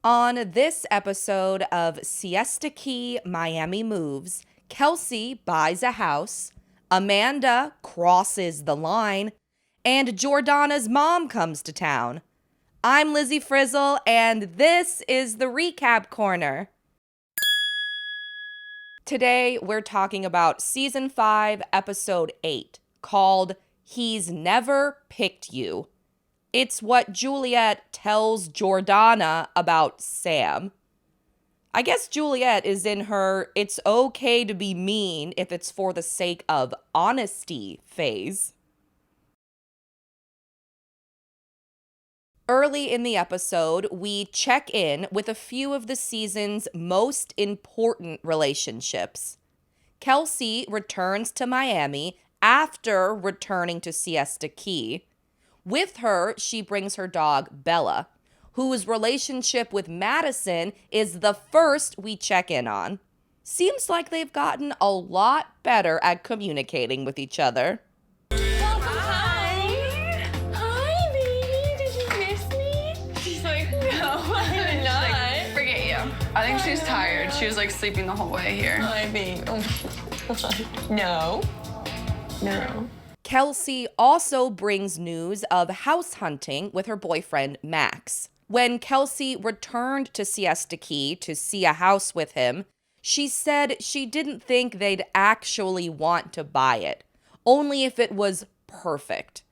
On this episode of Siesta Key, Miami Moves, Kelsey buys a house, Amanda crosses the line, and Jordana's mom comes to town. I'm Lizzie Frizzle, and this is the Recap Corner. Today, we're talking about Season 5, Episode 8, called He's Never Picked You. It's what Juliet tells Jordana about Sam. I guess Juliet is in her it's okay to be mean if it's for the sake of honesty phase. Early in the episode, we check in with a few of the season's most important relationships. Kelsey returns to Miami after returning to Siesta Key. With her, she brings her dog, Bella, whose relationship with Madisson is the first we check in on. Seems like they've gotten a lot better at communicating with each other. Hi. Hi, baby. Did you miss me? She's like, no, I did not. She's like, forget you. I think she's tired. She was like sleeping the whole way here. Hi, baby. No. No. Kelsey also brings news of house hunting with her boyfriend, Max. When Kelsey returned to Siesta Key to see a house with him, she said she didn't think they'd actually want to buy it, only if it was perfect.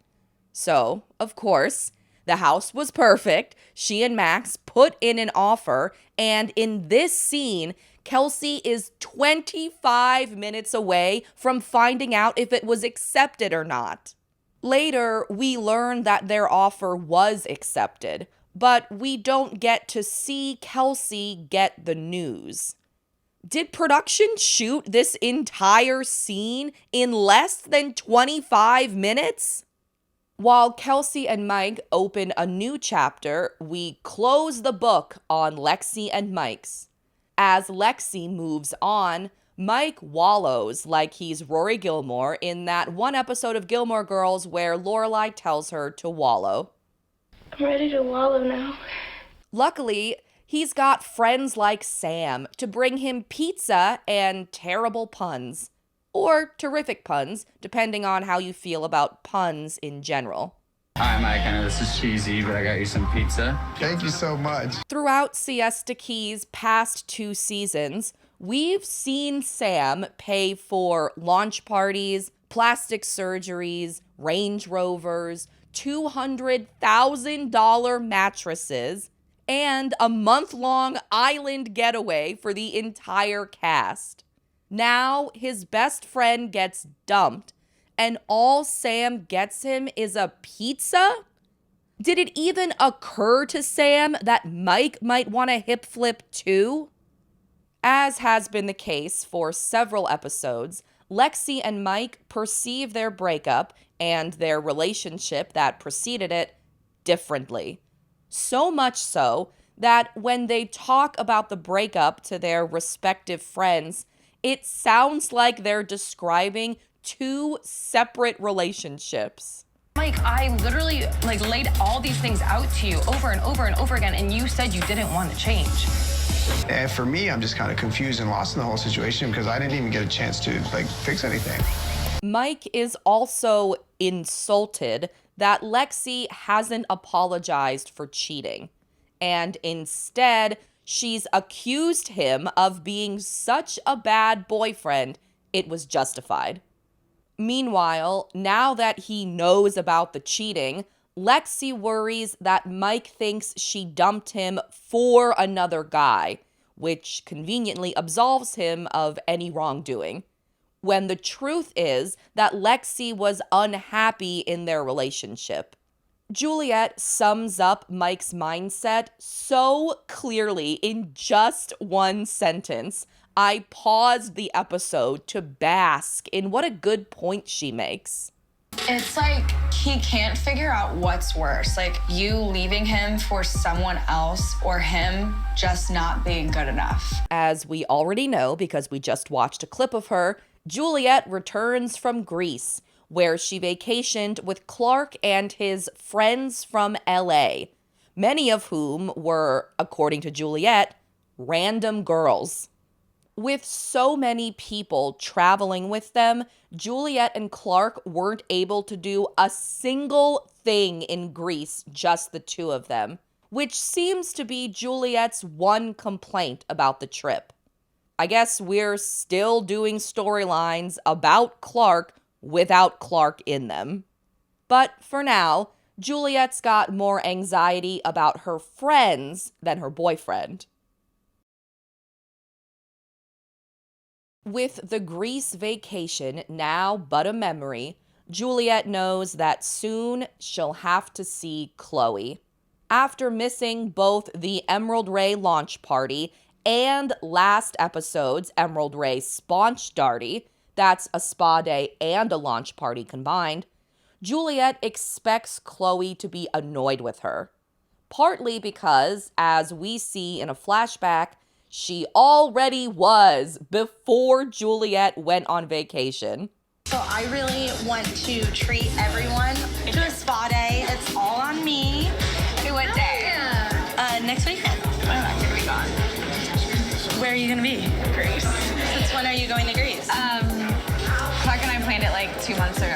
So, of course, the house was perfect. She and Max put in an offer, and in this scene, Kelsey is 25 minutes away from finding out if it was accepted or not. Later, we learn that their offer was accepted, but we don't get to see Kelsey get the news. Did production shoot this entire scene in less than 25 minutes? While Kelsey and Mike open a new chapter, we close the book on Lexi and Mike's. As Lexi moves on, Mike wallows like he's Rory Gilmore in that one episode of Gilmore Girls where Lorelai tells her to wallow. I'm ready to wallow now. Luckily, he's got friends like Sam to bring him pizza and terrible puns. Or terrific puns, depending on how you feel about puns in general. Hi, Mike. I know this is cheesy, but I got you some pizza. Thank you so much. Throughout Siesta Key's past 2 seasons, we've seen Sam pay for launch parties, plastic surgeries, Range Rovers, $200,000 mattresses, and a month-long island getaway for the entire cast. Now his best friend gets dumped, and all Sam gets him is a pizza? Did it even occur to Sam that Mike might want a hip flip too? As has been the case for several episodes, Lexi and Mike perceive their breakup and their relationship that preceded it differently. So much so that when they talk about the breakup to their respective friends, it sounds like they're describing 2 separate relationships. Mike, I literally laid all these things out to you over and over and over again, and you said you didn't want to change. And for me, I'm just kind of confused and lost in the whole situation because I didn't even get a chance to fix anything. Mike is also insulted that Lexi hasn't apologized for cheating, and instead, she's accused him of being such a bad boyfriend, it was justified. Meanwhile, now that he knows about the cheating, Lexi worries that Mike thinks she dumped him for another guy, which conveniently absolves him of any wrongdoing, when the truth is that Lexi was unhappy in their relationship. Juliet sums up Mike's mindset so clearly in just one sentence. I paused the episode to bask in what a good point she makes. It's like he can't figure out what's worse, like you leaving him for someone else or him just not being good enough. As we already know, because we just watched a clip of her, Juliet returns from Greece, where she vacationed with Clark and his friends from LA. many of whom were, according to Juliet, random girls. With so many people traveling with them, Juliet and Clark weren't able to do a single thing in Greece, just the two of them, which seems to be Juliet's one complaint about the trip. I guess we're still doing storylines about Clark without Clark in them. But for now, Juliet's got more anxiety about her friends than her boyfriend. With the Greece vacation now but a memory, Juliet knows that soon she'll have to see Chloe. After missing both the Emerald Ray launch party and last episode's Emerald Ray sponge darty, that's a spa day and a launch party combined, Juliet expects Chloe to be annoyed with her. Partly because, as we see in a flashback, she already was before Juliet went on vacation. So I really want to treat everyone to a spa day. It's all on me. Hey, what day? Next weekend. I'm not gonna be gone. Where are you going to be? Greece. Since when are you going to Greece? Clark and I planned it like 2 months ago.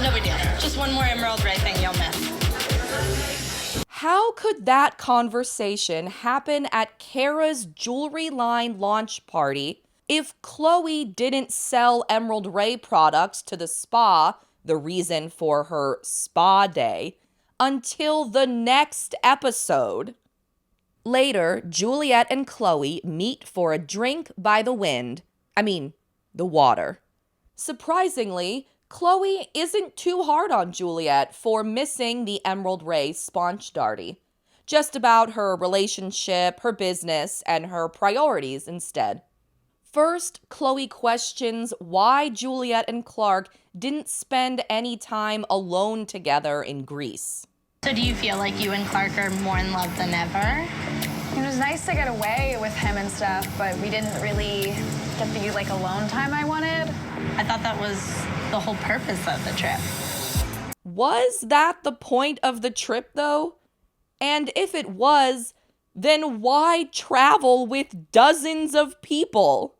No big deal. Just one more Emerald Ray thing you'll miss. How could that conversation happen at Kara's jewelry line launch party if Chloe didn't sell Emerald Ray products to the spa, the reason for her spa day, until the next episode? Later, Juliet and Chloe meet for a drink by the the water. Surprisingly, Chloe isn't too hard on Juliet for missing the Emerald Ray sponge darty. Just about her relationship, her business, and her priorities instead. First, Chloe questions why Juliet and Clark didn't spend any time alone together in Greece. So do you feel like you and Clark are more in love than ever? It was nice to get away with him and stuff, but we didn't really get the alone time I wanted. I thought that was the whole purpose of the trip. Was that the point of the trip, though? And if it was, then why travel with dozens of people?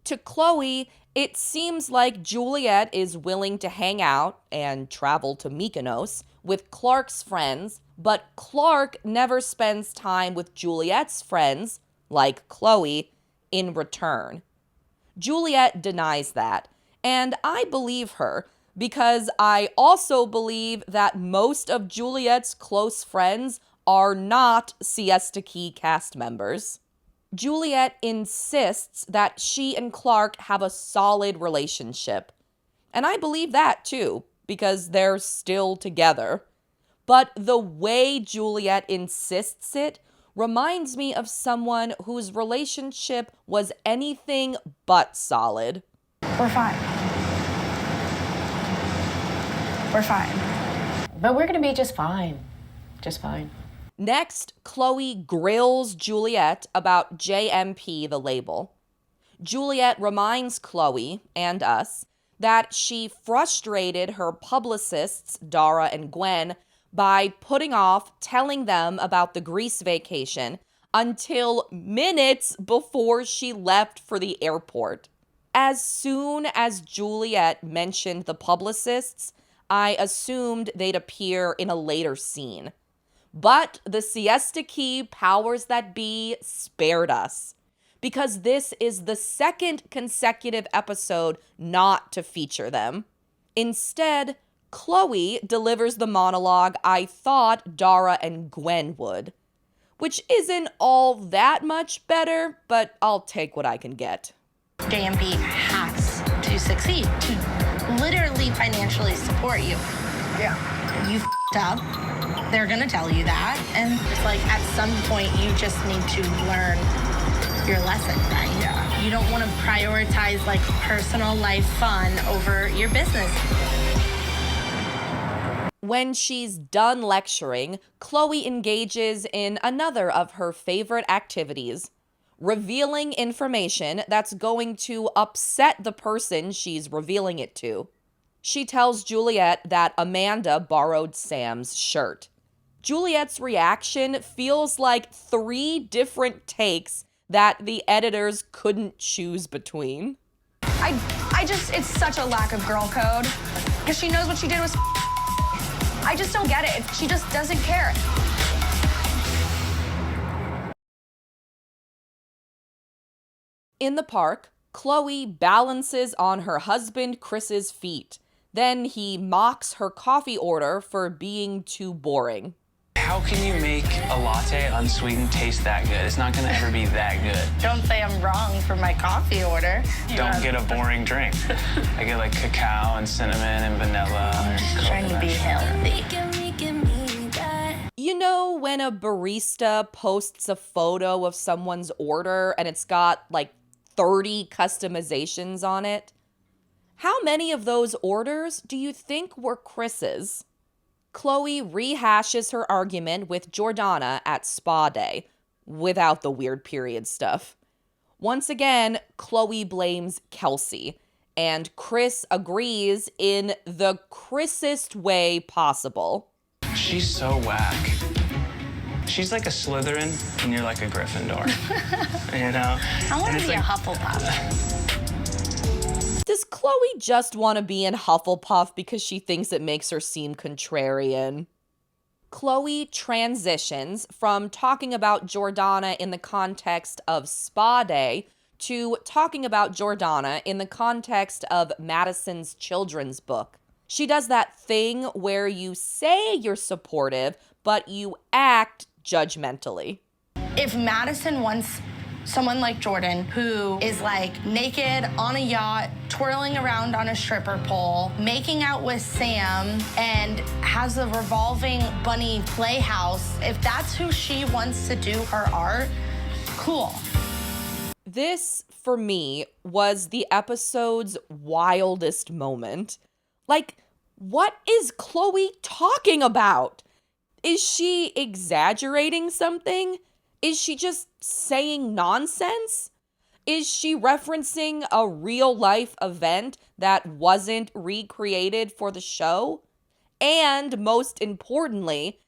To Chloe, it seems like Juliet is willing to hang out and travel to Mykonos with Clark's friends, but Clark never spends time with Juliet's friends, like Chloe, in return. Juliet denies that, and I believe her, because I also believe that most of Juliet's close friends are not Siesta Key cast members. Juliet insists that she and Clark have a solid relationship. And I believe that too, because they're still together. But the way Juliet insists it reminds me of someone whose relationship was anything but solid. We're fine. We're fine. But we're gonna be just fine. Just fine. Next, Chloe grills Juliet about JMP, the label. Juliet reminds Chloe, and us, that she frustrated her publicists, Dara and Gwen, by putting off telling them about the Greece vacation until minutes before she left for the airport. As soon as Juliet mentioned the publicists, I assumed they'd appear in a later scene. But the Siesta Key powers that be spared us, because this is the second consecutive episode not to feature them. Instead, Chloe delivers the monologue I thought Dara and Gwen would, which isn't all that much better, but I'll take what I can get. JMP has to succeed, to literally financially support you. Yeah. You f***ed up. They're gonna tell you that. And it's like, at some point, you just need to learn your lesson, right? Yeah. You don't want to prioritize like personal life fun over your business. When she's done lecturing, Chloe engages in another of her favorite activities, revealing information that's going to upset the person she's revealing it to. She tells Juliet that Amanda borrowed Sam's shirt. Juliet's reaction feels like 3 different takes that the editors couldn't choose between. It's such a lack of girl code. Because she knows what she did was I just don't get it. She just doesn't care. In the park, Chloe balances on her husband Chris's feet. Then he mocks her coffee order for being too boring. How can you make a latte unsweetened taste that good? It's not gonna ever be that good. Don't say I'm wrong for my coffee order. Don't get a boring drink. I get like cacao and cinnamon and vanilla. Trying to be healthy. You know when a barista posts a photo of someone's order and it's got like 30 customizations on it? How many of those orders do you think were Chris's? Chloe rehashes her argument with Jordana at spa day, without the weird period stuff. Once again, Chloe blames Kelsey, and Chris agrees in the Chrisest way possible. She's so whack. She's like a Slytherin and you're like a Gryffindor. You know? I want to be a Hufflepuff. Does Chloe just want to be in Hufflepuff because she thinks it makes her seem contrarian? Chloe transitions from talking about Jordana in the context of spa day to talking about Jordana in the context of Madisson's children's book. She does that thing where you say you're supportive, but you act judgmentally. If Madisson wants someone like Jordan, who is like naked on a yacht, twirling around on a stripper pole, making out with Sam, and has a revolving bunny playhouse, if that's who she wants to do her art, cool. This, for me, was the episode's wildest moment. Like, what is Chloe talking about? Is she exaggerating something? Is she just saying nonsense? Is she referencing a real-life event that wasn't recreated for the show? And most importantly,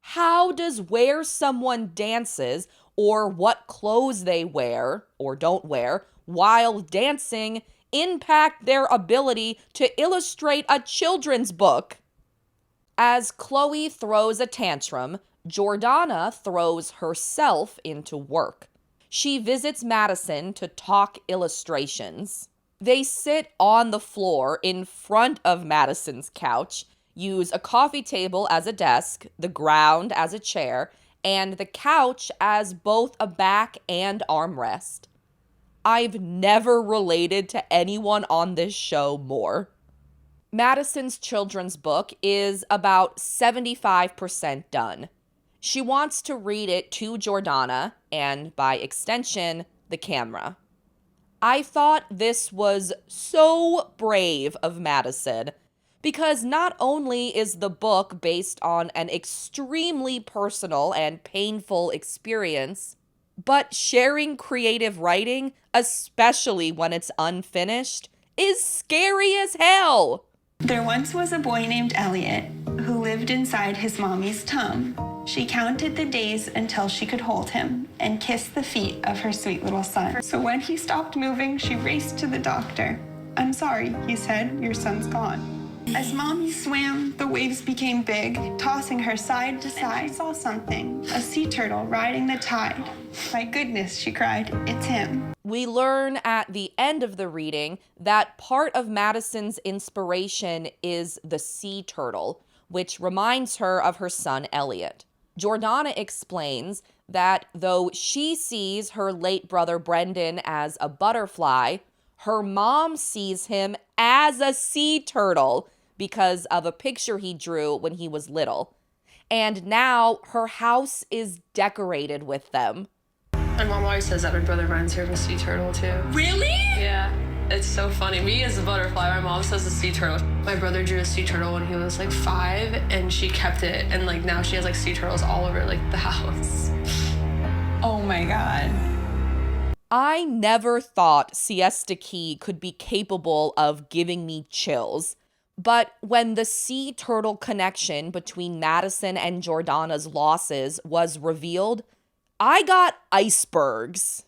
how does where someone dances or what clothes they wear or don't wear while dancing impact their ability to illustrate a children's book? As Chloe throws a tantrum, Jordana throws herself into work. She visits Madisson to talk illustrations. They sit on the floor in front of Madisson's couch, use a coffee table as a desk, the ground as a chair, and the couch as both a back and armrest. I've never related to anyone on this show more. Madisson's children's book is about 75% done. She wants to read it to Jordana, and by extension, the camera. I thought this was so brave of Madisson, because not only is the book based on an extremely personal and painful experience, but sharing creative writing, especially when it's unfinished, is scary as hell. There once was a boy named Elliot who lived inside his mommy's tum. She counted the days until she could hold him and kiss the feet of her sweet little son. So when he stopped moving, she raced to the doctor. "I'm sorry," he said, "your son's gone." As Mommy swam, the waves became big, tossing her side to side. I saw something, a sea turtle riding the tide. "My goodness," she cried, "it's him." We learn at the end of the reading that part of Madisson's inspiration is the sea turtle, which reminds her of her son Elliot. Jordana explains that though she sees her late brother Brendan as a butterfly, her mom sees him as a sea turtle because of a picture he drew when he was little. And now her house is decorated with them. My mom always says that my brother reminds her of a sea turtle too. Really? Yeah, it's so funny. Me as a butterfly, my mom says a sea turtle. My brother drew a sea turtle when he was like 5, and she kept it, and like now she has like sea turtles all over like the house. Oh my God. I never thought Siesta Key could be capable of giving me chills, But when the sea turtle connection between Madisson and Jordana's losses was revealed, I got icebergs.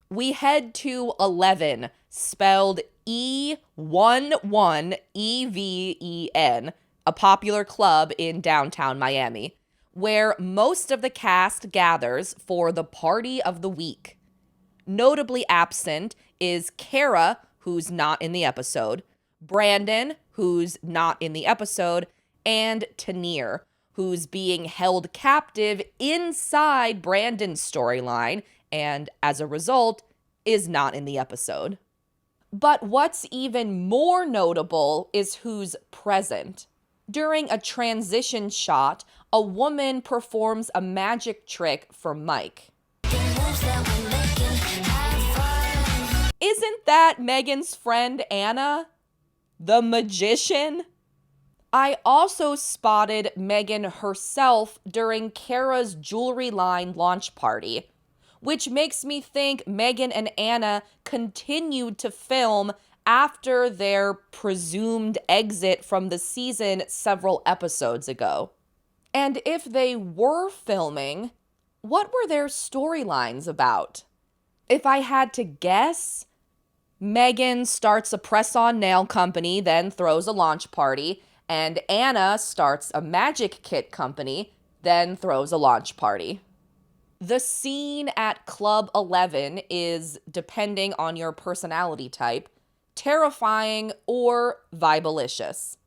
We head to 11, spelled E11EVEN, a popular club in downtown Miami, where most of the cast gathers for the party of the week. Notably absent is Kara, who's not in the episode, Brandon, who's not in the episode, and Tanir, who's being held captive inside Brandon's storyline and, as a result, is not in the episode. But what's even more notable is who's present. During a transition shot, a woman performs a magic trick for Mike. Isn't that Megan's friend Anna, the magician? I also spotted Megan herself during Kara's jewelry line launch party, which makes me think Megan and Anna continued to film after their presumed exit from the season several episodes ago. And if they were filming, what were their storylines about? If I had to guess, Megan starts a press-on nail company, then throws a launch party, and Anna starts a magic kit company, then throws a launch party. The scene at Club 11 is, depending on your personality type, terrifying or vibelicious.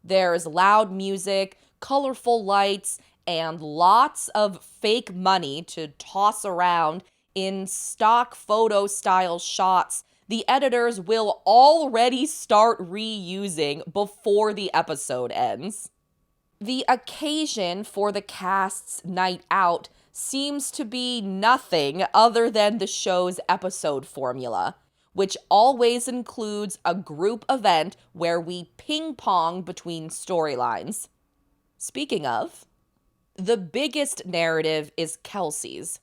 There's loud music, colorful lights, and lots of fake money to toss around in stock photo style shots the editors will already start reusing before the episode ends. The occasion for the cast's night out seems to be nothing other than the show's episode formula, which always includes a group event where we ping-pong between storylines. Speaking of, the biggest narrative is Kelsey's.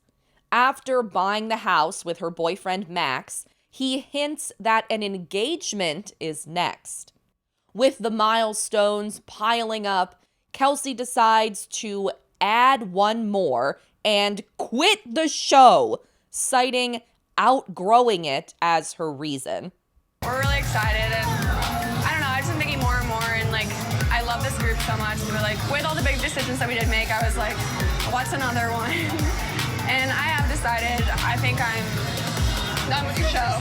After buying the house with her boyfriend Max, he hints that an engagement is next. With the milestones piling up, Kelsey decides to add one more and quit the show, citing outgrowing it as her reason. We're really excited, and I don't know, I've just been thinking more and more, and like, I love this group so much. We're like, with all the big decisions that we did make, I was like, what's another one? And I have decided, I think I'm done with your show.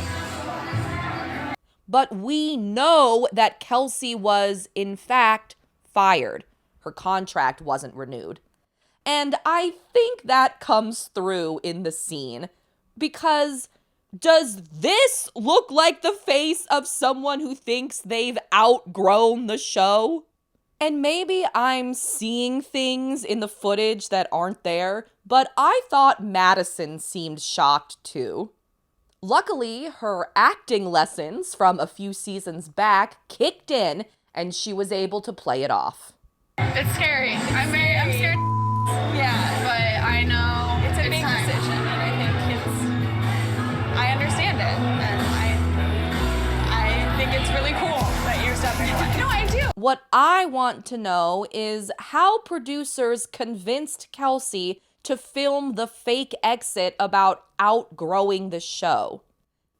But we know that Kelsey was, in fact, fired. Her contract wasn't renewed. And I think that comes through in the scene, because does this look like the face of someone who thinks they've outgrown the show? And maybe I'm seeing things in the footage that aren't there, but I thought Madisson seemed shocked too. Luckily, her acting lessons from a few seasons back kicked in, and she was able to play it off. It's scary. I'm scared. Yeah, but I know it's a big decision, and I understand it, and I think it's really cool that you're stepping away. No, I do. What I want to know is how producers convinced Kelsey to film the fake exit about outgrowing the show.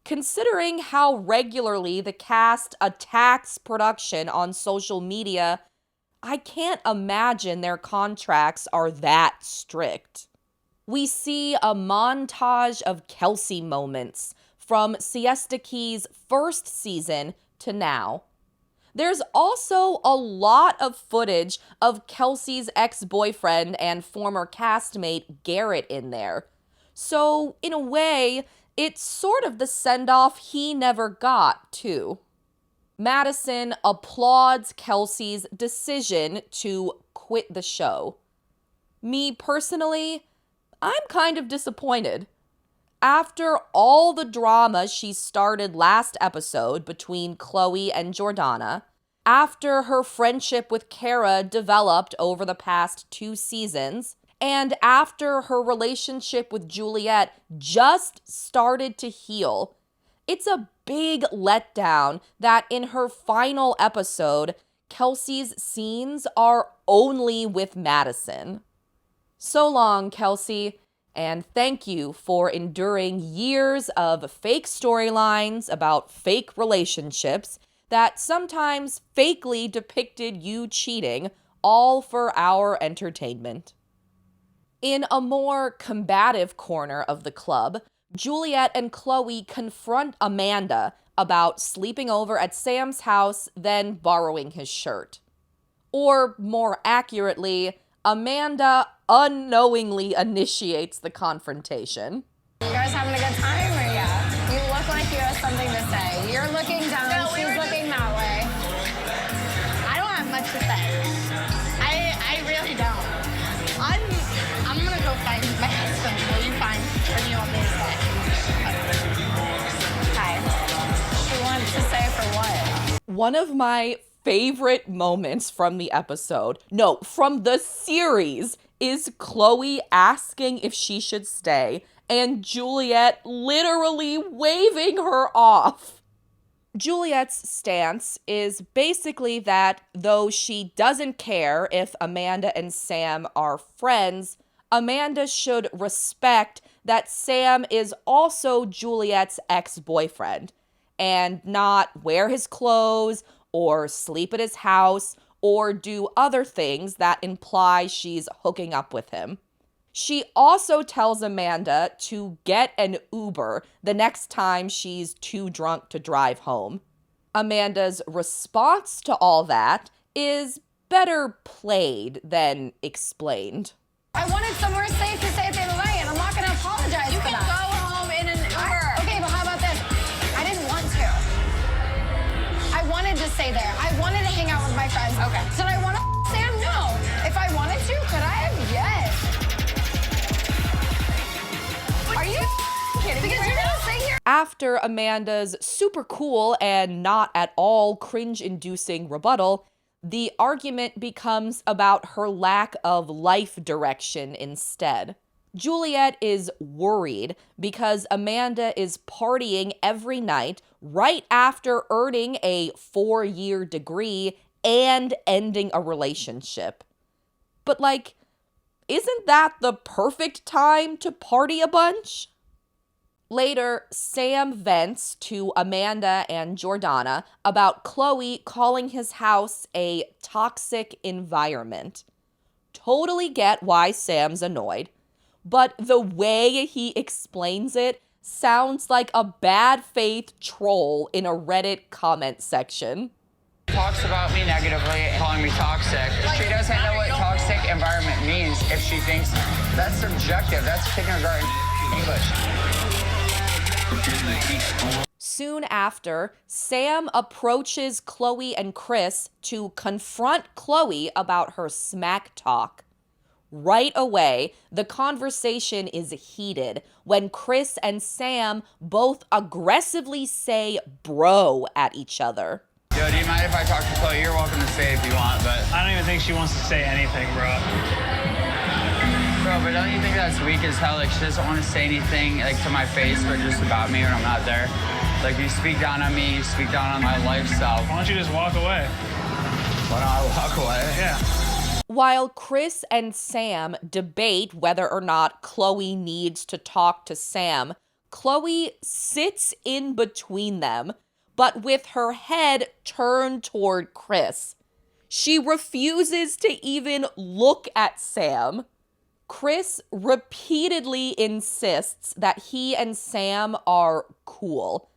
Considering how regularly the cast attacks production on social media, I can't imagine their contracts are that strict. We see a montage of Kelsey moments from Siesta Key's first season to now. There's also a lot of footage of Kelsey's ex-boyfriend and former castmate Garrett in there. So, in a way, it's sort of the send-off he never got, too. Madisson applauds Kelsey's decision to quit the show. Me personally, I'm kind of disappointed. After all the drama she started last episode between Chloe and Jordana, after her friendship with Kara developed over the past 2 seasons, and after her relationship with Juliet just started to heal, It's a big letdown that in her final episode, Kelsey's scenes are only with Madisson. So long, Kelsey, and thank you for enduring years of fake storylines about fake relationships that sometimes fakely depicted you cheating, all for our entertainment. In a more combative corner of the club, Juliet and Chloe confront Amanda about sleeping over at Sam's house, then borrowing his shirt. Or, more accurately, Amanda unknowingly initiates the confrontation. You guys having a good time or yeah? You look like you have something to say. You're looking down, she's looking that way. I don't have much to say. I really don't. I'm gonna go find my husband. Will you find what you want me to say? Hi. She wants to say for what? One of my favorite moments from the episode, no, from the series, is Chloe asking if she should stay and Juliet literally waving her off. Juliet's stance is basically that though she doesn't care if Amanda and Sam are friends, Amanda should respect that Sam is also Juliet's ex-boyfriend and not wear his clothes or sleep at his house or do other things that imply she's hooking up with him. She also tells Amanda to get an Uber the next time she's too drunk to drive home. Amanda's response to all that is better played than explained. I wanted somewhere safe to stay at the end of the night, and I'm not going to apologize for that. You can go home in an Uber. Okay, but how about this? I didn't want to. I wanted to stay there. I wanted to hang out with my friends. Okay. Did I want to Sam? No. If I wanted to, could I have? Yes. Are you kidding me? Because you're going to stay here. After Amanda's super cool and not at all cringe-inducing rebuttal, the argument becomes about her lack of life direction instead. Juliet is worried because Amanda is partying every night right after earning a 4-year degree and ending a relationship. But isn't that the perfect time to party a bunch? Later, Sam vents to Amanda and Jordana about Chloe calling his house a toxic environment. Totally get why Sam's annoyed, but the way he explains it sounds like a bad faith troll in a Reddit comment section. Talks about me negatively, calling me toxic. She doesn't know what toxic environment means if she thinks that's subjective. That's kindergarten English. Soon after, Sam approaches Chloe and Chris to confront Chloe about her smack talk. Right away, the conversation is heated when Chris and Sam both aggressively say bro at each other. Yo, do you mind if I talk to Chloe? You're welcome to say it if you want, but I don't even think she wants to say anything, bro. Bro, but don't you think that's weak as hell? She doesn't want to say anything to my face, but just about me when I'm not there. You speak down on me, you speak down on my lifestyle. Why don't you just walk away? Why don't I walk away? Yeah. While Chris and Sam debate whether or not Chloe needs to talk to Sam, Chloe sits in between them, but with her head turned toward Chris. She refuses to even look at Sam. Chris repeatedly insists that he and Sam are cool.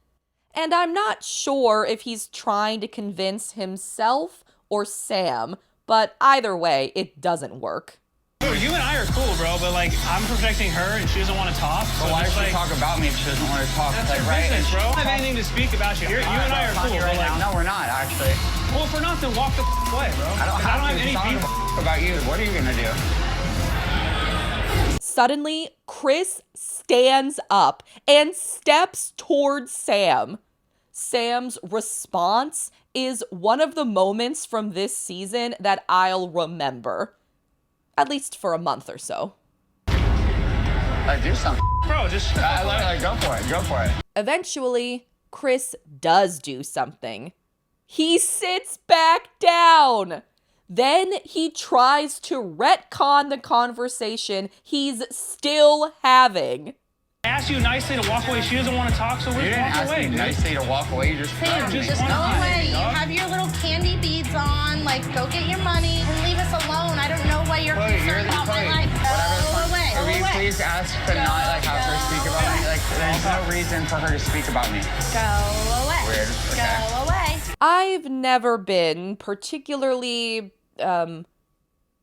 And I'm not sure if he's trying to convince himself or Sam, but either way, it doesn't work. Bro, you and I are cool, bro, but I'm protecting her and she doesn't want to talk. So why does she talk about me if she doesn't want to talk? That's her business, bro. I don't have anything to speak about you. You and I are cool, right now. No, we're not, actually. Well, if we're not, then walk the away, bro. I don't have any beef about you. What are you gonna do? Suddenly, Chris stands up and steps towards Sam. Sam's response is one of the moments from this season that I'll remember. At least for a month or so. Do something. Bro, just go for it. Go for it. Eventually, Chris does do something. He sits back down. Then he tries to retcon the conversation he's still having. I asked you nicely to walk away. She doesn't want to talk, so we're You didn't ask me nicely to walk away. You just Sam, threatened me. just go away. You have your little candy beads on. Like, go get your money and leave us alone. I don't know why you're concerned about my life. Go away. Will you please ask to not like have her speak about me? Like, there's no reason for her to speak about me. Go away. Weird. Okay. Go away. I've never been particularly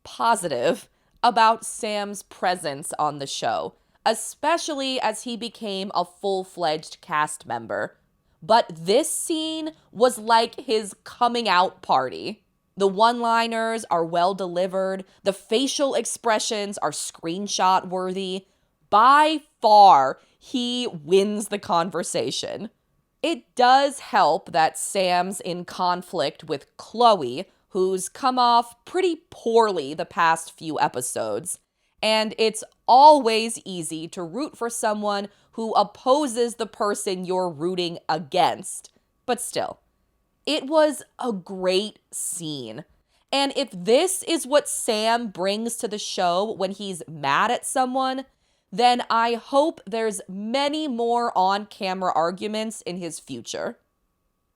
positive about Sam's presence on the show, especially as he became a full-fledged cast member. But this scene was like his coming out party. The one-liners are well delivered, the facial expressions are screenshot worthy. By far, he wins the conversation. It does help that Sam's in conflict with Chloe, who's come off pretty poorly the past few episodes. And it's always easy to root for someone who opposes the person you're rooting against. But still, it was a great scene. And if this is what Sam brings to the show when he's mad at someone, then I hope there's many more on-camera arguments in his future.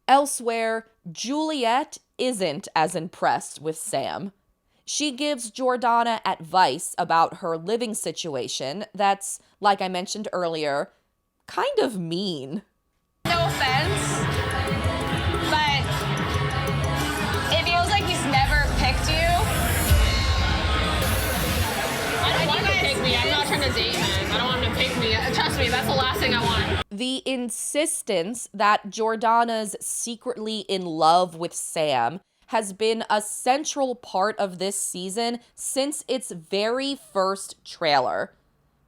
Elsewhere, Juliet isn't as impressed with Sam. She gives Jordana advice about her living situation that's, like I mentioned earlier, kind of mean. No offense, but it feels like he's never picked you. I don't want him to pick me. I'm not trying to date him. I don't want him to pick me. Trust me, that's the last thing I want. The insistence that Jordana's secretly in love with Sam has been a central part of this season since its very first trailer.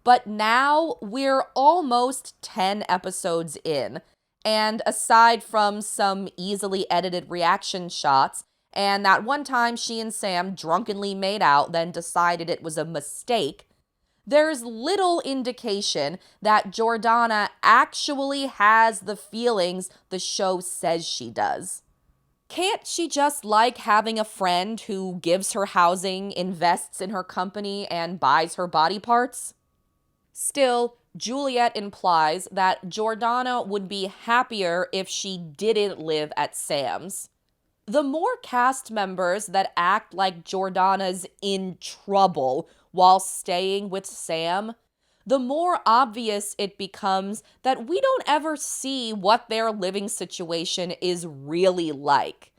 But now we're almost 10 episodes in, and aside from some easily edited reaction shots, and that one time she and Sam drunkenly made out, then decided it was a mistake, there's little indication that Jordana actually has the feelings the show says she does. Can't she just like having a friend who gives her housing, invests in her company, and buys her body parts? Still, Juliet implies that Jordana would be happier if she didn't live at Sam's. The more cast members that act like Jordana's in trouble while staying with Sam, the more obvious it becomes that we don't ever see what their living situation is really like.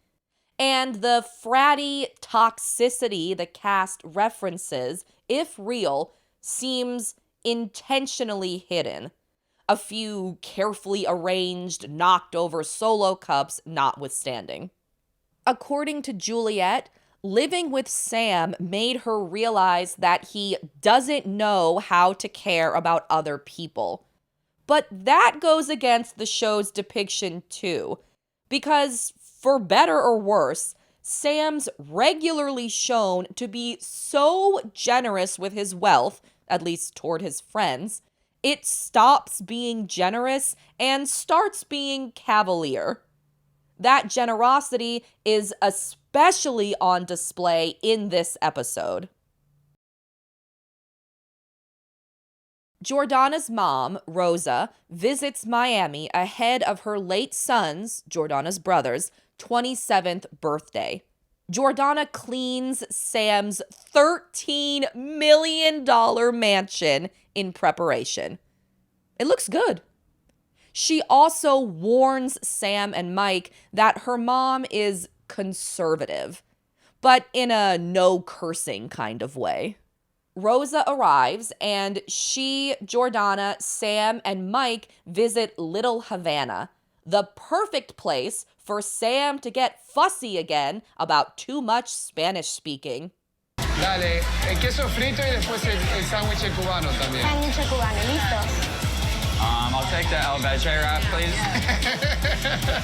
And the fratty toxicity the cast references, if real, seems intentionally hidden. A few carefully arranged, knocked over solo cups notwithstanding. According to Juliet, living with Sam made her realize that he doesn't know how to care about other people. But that goes against the show's depiction too, because for better or worse, Sam's regularly shown to be so generous with his wealth, at least toward his friends, it stops being generous and starts being cavalier. That generosity is especially on display in this episode. Jordana's mom, Rosa, visits Miami ahead of her late son's, Jordana's brother's, 27th birthday. Jordana cleans Sam's $13 million mansion in preparation. It looks good. She also warns Sam and Mike that her mom is conservative, but in a no cursing kind of way. Rosa arrives, and she, Jordana, Sam, and Mike visit Little Havana, the perfect place for Sam to get fussy again about too much Spanish speaking. Dale, el queso frito y después el sándwich cubano también. Sándwich cubano, listo. I'll take the El Veggie wrap, please.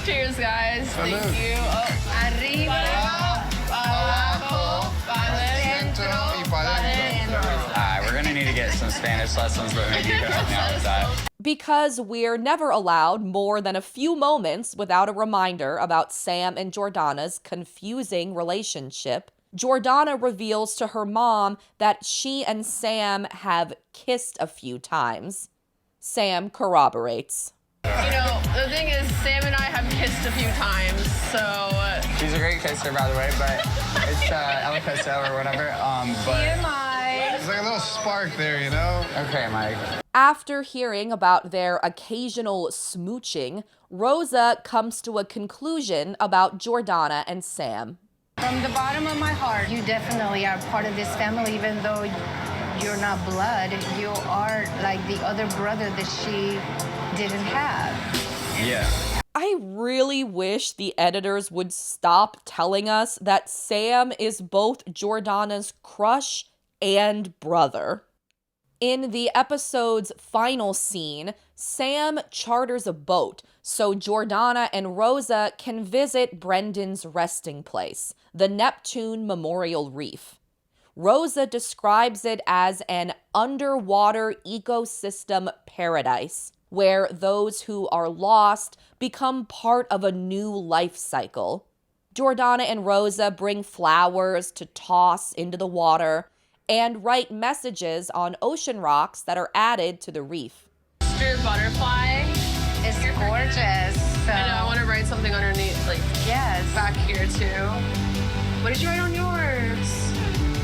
Cheers, guys. Salud. Thank you. Oh, arriba, abajo, para Centro y para adentro. We're gonna need to get some Spanish lessons, but maybe you can help me out with that. Because we're never allowed more than a few moments without a reminder about Sam and Jordana's confusing relationship, Jordana reveals to her mom that she and Sam have kissed a few times. Sam corroborates. You know, the thing is, Sam and I have kissed a few times, so... She's a great kisser, by the way, but it's El Pesto or whatever. There's like a little spark there, you know? Okay, Mike. After hearing about their occasional smooching, Rosa comes to a conclusion about Jordana and Sam. From the bottom of my heart, you definitely are part of this family, even though you're not blood. You are like the other brother that she didn't have. Yeah. I really wish the editors would stop telling us that Sam is both Jordana's crush and brother. In the episode's final scene, Sam charters a boat so Jordana and Rosa can visit Brendan's resting place, the Neptune Memorial Reef. Rosa describes it as an underwater ecosystem paradise, where those who are lost become part of a new life cycle. Jordana and Rosa bring flowers to toss into the water and write messages on ocean rocks that are added to the reef. Spirit butterfly. It's gorgeous. So. I know, I want to write something underneath, like, Yes. back here, too. What did you write on yours?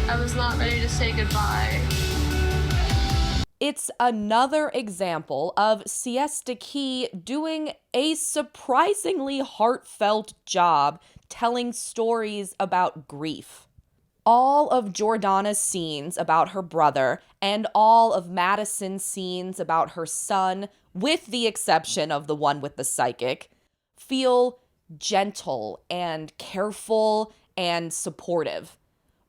I was not ready to say goodbye. It's another example of Siesta Key doing a surprisingly heartfelt job telling stories about grief. All of Jordana's scenes about her brother and all of Madisson's scenes about her son, with the exception of the one with the psychic, feel gentle and careful and supportive,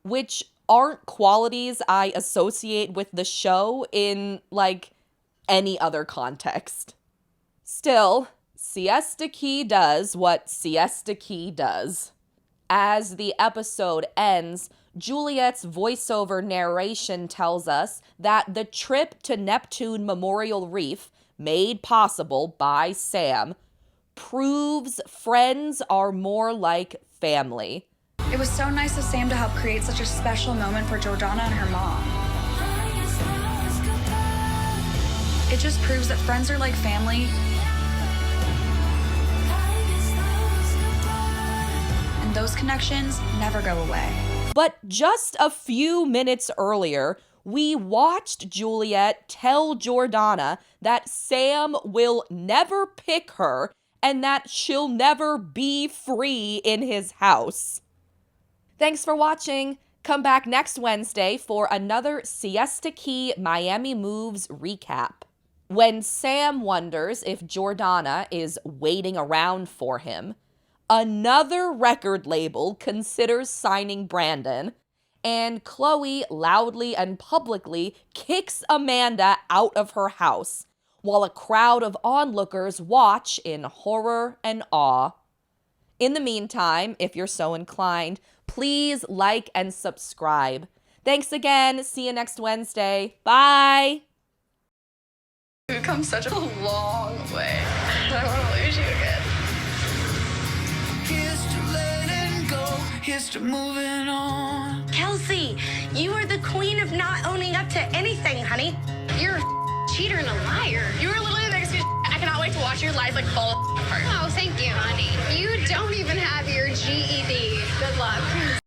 which aren't qualities I associate with the show in, like, any other context. Still, Siesta Key does what Siesta Key does. As the episode ends, Juliet's voiceover narration tells us that the trip to Neptune Memorial Reef, made possible by Sam, proves friends are more like family. It was so nice of Sam to help create such a special moment for Jordana and her mom. It just proves that friends are like family. And those connections never go away. But just a few minutes earlier, we watched Juliet tell Jordana that Sam will never pick her and that she'll never be free in his house. Thanks for watching. Come back next Wednesday for another Siesta Key Miami Moves recap. When Sam wonders if Jordana is waiting around for him, another record label considers signing Brandon, and Chloe loudly and publicly kicks Amanda out of her house, while a crowd of onlookers watch in horror and awe. In the meantime, if you're so inclined, please like and subscribe. Thanks again. See you next Wednesday. Bye. We've come such a long way. I don't want to lose you again. Here's to letting go. Here's to moving on. Kelsey, you are the queen of not owning up to anything, honey. You're a cheater and a liar. You were literally the biggest. I cannot wait to watch your life like fall apart. Oh, thank you, honey. You don't even have your GED. Good luck.